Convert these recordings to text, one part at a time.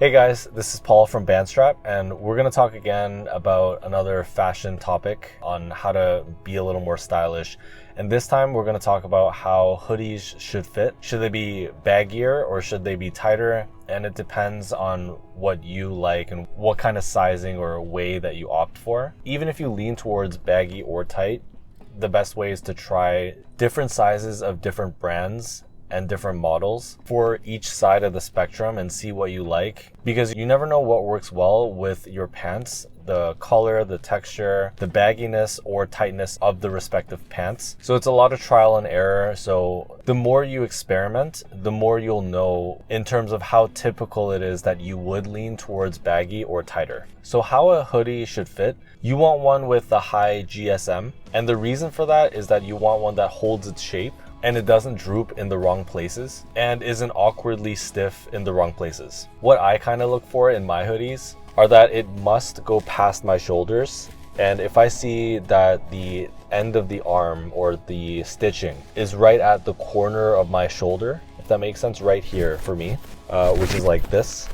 Hey guys, this is Paul from BandStrap, and we're going to talk again about another fashion topic on how to be a little more stylish. And this time we're going to talk about how hoodies should fit. Should they be baggier or should they be tighter? And it depends on what you like and what kind of sizing or way that you opt for. Even if you lean towards baggy or tight, the best way is to try different sizes of different brands and different models for each side of the spectrum and see what you like, because you never know what works well with your pants, the color, the texture, the bagginess or tightness of the respective pants. So it's a lot of trial and error. So the more you experiment, the more you'll know in terms of how typical it is that you would lean towards baggy or tighter. So how a hoodie should fit: you want one with a high GSM, and the reason for that is that you want one that holds its shape and it doesn't droop in the wrong places and isn't awkwardly stiff in the wrong places. What I kind of look for in my hoodies are that it must go past my shoulders, and if I see that the end of the arm or the stitching is right at the corner of my shoulder, if that makes sense, right here for me, which is like this.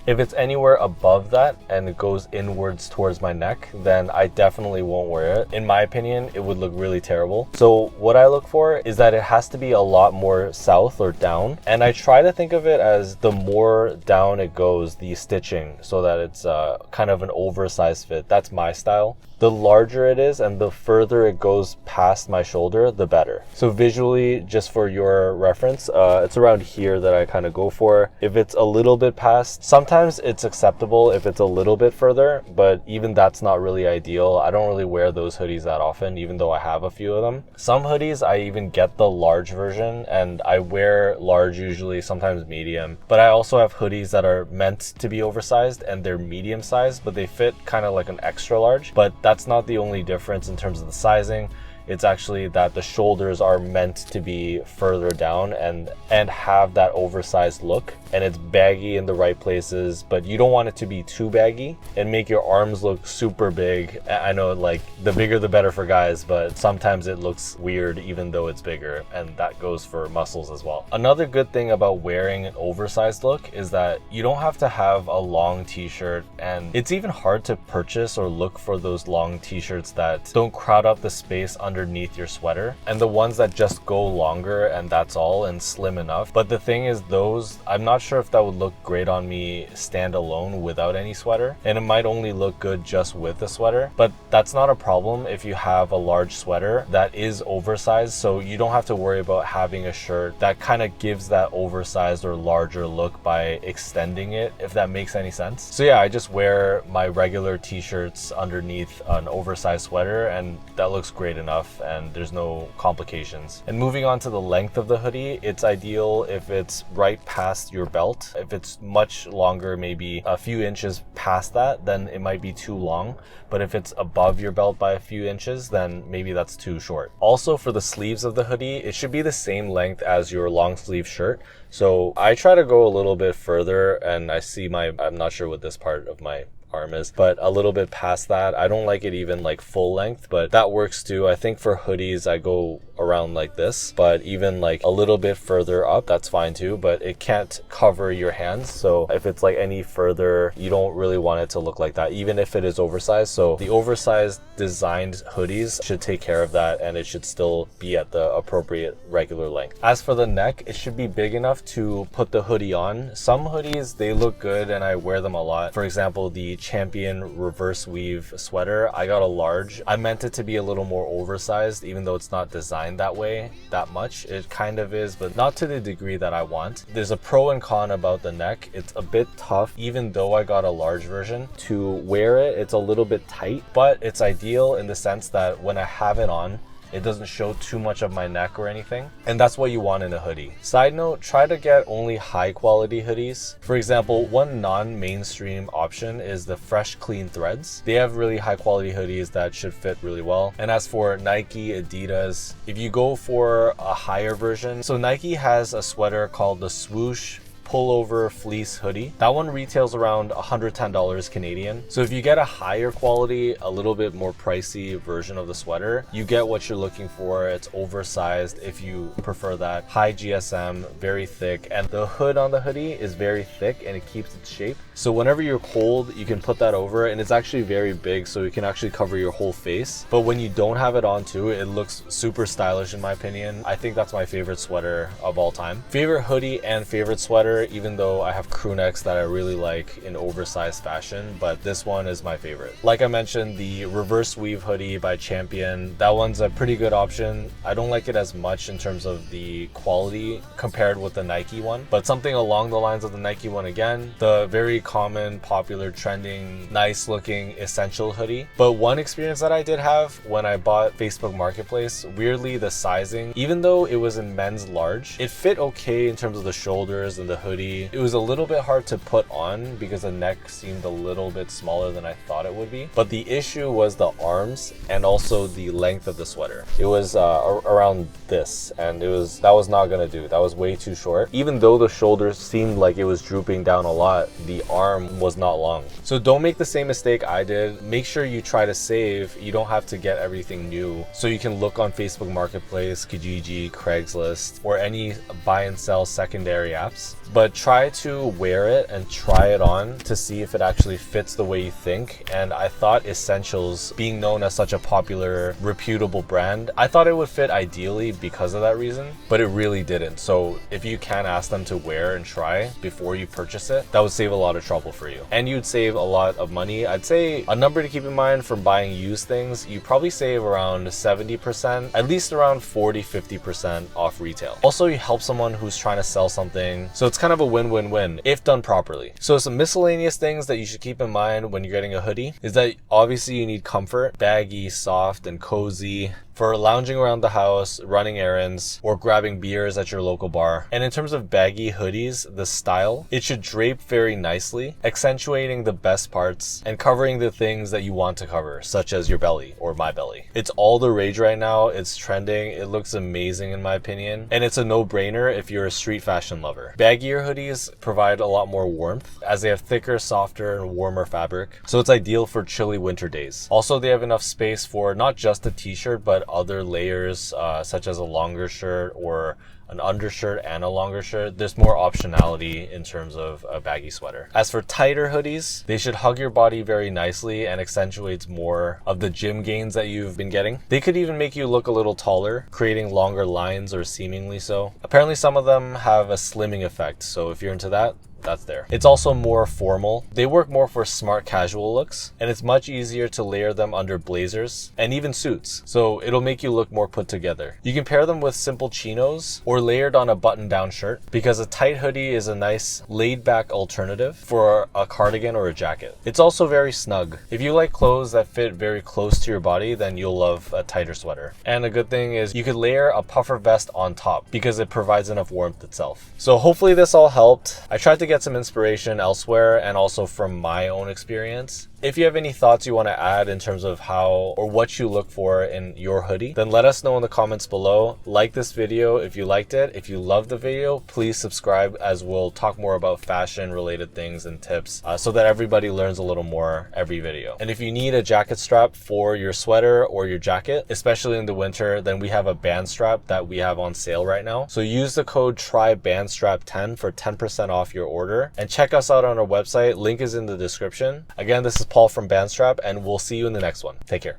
If it's anywhere above that and it goes inwards towards my neck, then I definitely won't wear it. In my opinion, it would look really terrible. So what I look for is that it has to be a lot more south or down. And I try to think of it as the more down it goes, the stitching, so that it's kind of an oversized fit. That's my style. The larger it is and the further it goes past my shoulder, the better. So visually, just for your reference, it's around here that I kind of go for. If it's a little bit past, sometimes it's acceptable if it's a little bit further, but even that's not really ideal. I don't really wear those hoodies that often, even though I have a few of them. Some hoodies, I even get the large version, and I wear large usually, sometimes medium. But I also have hoodies that are meant to be oversized and they're medium sized, but they fit kind of like an extra large. But that's not the only difference in terms of the sizing. It's actually that the shoulders are meant to be further down and have that oversized look, and it's baggy in the right places, but you don't want it to be too baggy and make your arms look super big. I know, like, the bigger the better for guys, but sometimes it looks weird even though it's bigger, and that goes for muscles as well. Another good thing about wearing an oversized look is that you don't have to have a long t-shirt, and it's even hard to purchase or look for those long t-shirts that don't crowd up the space underneath your sweater, and the ones that just go longer and that's all and slim enough. But the thing is, those, I'm not sure if that would look great on me standalone without any sweater, and it might only look good just with the sweater. But that's not a problem if you have a large sweater that is oversized, so you don't have to worry about having a shirt that kind of gives that oversized or larger look by extending it, if that makes any sense. So yeah, I just wear my regular t-shirts underneath an oversized sweater, and that looks great enough, and there's no complications. And moving on to the length of the hoodie, it's ideal if it's right past your belt. If it's much longer, maybe a few inches past that, then it might be too long. But if it's above your belt by a few inches, then maybe that's too short. Also, for the sleeves of the hoodie, it should be the same length as your long sleeve shirt. So I try to go a little bit further, and I see I'm not sure what this part of my arm is, but a little bit past that. I don't like it even like full length, but that works too. I think for hoodies I go around like this, but even like a little bit further up, that's fine too, but it can't cover your hands. So if it's like any further, you don't really want it to look like that, even if it is oversized. So the oversized designed hoodies should take care of that, and it should still be at the appropriate regular length. As for the neck, it should be big enough to put the hoodie on. Some hoodies, they look good and I wear them a lot. For example, the Champion reverse weave sweater, I got a large. I meant it to be a little more oversized, even though it's not designed that way that much. It kind of is, but not to the degree that I want. There's a pro and con about the neck. It's a bit tough, even though I got a large version. To wear it, it's a little bit tight, but it's ideal in the sense that when I have it on, it doesn't show too much of my neck or anything, and that's what you want in a hoodie. Side note, try to get only high quality hoodies. For example, one non-mainstream option is the Fresh Clean Threads. They have really high quality hoodies that should fit really well. And as for Nike, Adidas, if you go for a higher version, so Nike has a sweater called the Swoosh pullover fleece hoodie. That one retails around $110 Canadian. So if you get a higher quality, a little bit more pricey version of the sweater, you get what you're looking for. It's oversized if you prefer that. High GSM, very thick, and the hood on the hoodie is very thick and it keeps its shape. So whenever you're cold, you can put that over, and it's actually very big, so you can actually cover your whole face. But when you don't have it on too, it looks super stylish in my opinion. I think that's my favorite sweater of all time. Favorite hoodie and favorite sweater, even though I have crew necks that I really like in oversized fashion, but this one is my favorite. Like I mentioned, the reverse weave hoodie by Champion, that one's a pretty good option. I don't like it as much in terms of the quality compared with the Nike one, but something along the lines of the Nike one again. The very common, popular, trending, nice looking essential hoodie. But one experience that I did have when I bought Facebook Marketplace, weirdly the sizing, even though it was in men's large, it fit okay in terms of the shoulders and the hoodie. It was a little bit hard to put on because the neck seemed a little bit smaller than I thought it would be. But the issue was the arms and also the length of the sweater. It was around this, and that was not gonna do. That was way too short. Even though the shoulders seemed like it was drooping down a lot, the arm was not long. So don't make the same mistake I did. Make sure you try to save. You don't have to get everything new. So you can look on Facebook Marketplace, Kijiji, Craigslist, or any buy and sell secondary apps. But try to wear it and try it on to see if it actually fits the way you think. And I thought Essentials, being known as such a popular, reputable brand, I thought it would fit ideally because of that reason, but it really didn't. So if you can ask them to wear and try before you purchase it, that would save a lot of trouble for you. And you'd save a lot of money. I'd say a number to keep in mind for buying used things, you probably save around 70%, at least around 40-50% off retail. Also, you help someone who's trying to sell something. So it's kind of a win-win-win if done properly. So some miscellaneous things that you should keep in mind when you're getting a hoodie is that obviously you need comfort, baggy, soft, and cozy for lounging around the house, running errands, or grabbing beers at your local bar. And in terms of baggy hoodies, the style, it should drape very nicely, accentuating the best parts and covering the things that you want to cover, such as your belly or my belly. It's all the rage right now. It's trending. It looks amazing in my opinion. And it's a no-brainer if you're a street fashion lover. Baggier hoodies provide a lot more warmth as they have thicker, softer, and warmer fabric. So it's ideal for chilly winter days. Also, they have enough space for not just a t-shirt, but other layers such as a longer shirt or an undershirt and a longer shirt. There's more optionality in terms of a baggy sweater. As for tighter hoodies, they should hug your body very nicely and accentuates more of the gym gains that you've been getting. They could even make you look a little taller, creating longer lines or seemingly so. Apparently some of them have a slimming effect, so if you're into that, that's there. It's also more formal. They work more for smart casual looks, and it's much easier to layer them under blazers and even suits, so it'll make you look more put together. You can pair them with simple chinos or layered on a button-down shirt, because a tight hoodie is a nice laid-back alternative for a cardigan or a jacket. It's also very snug. If you like clothes that fit very close to your body, then you'll love a tighter sweater. And a good thing is you could layer a puffer vest on top because it provides enough warmth itself. So hopefully this all helped. I tried to get some inspiration elsewhere and also from my own experience. If you have any thoughts you want to add in terms of how or what you look for in your hoodie, then let us know in the comments below. Like this video if you liked it. If you loved the video, please subscribe, as we'll talk more about fashion related things and tips so that everybody learns a little more every video. And if you need a jacket strap for your sweater or your jacket, especially in the winter, then we have a band strap that we have on sale right now. So use the code TRYBandStrap10 for 10% off your order, and check us out on our website. Link is in the description. Again, this is Paul from BandStrap, and we'll see you in the next one. Take care.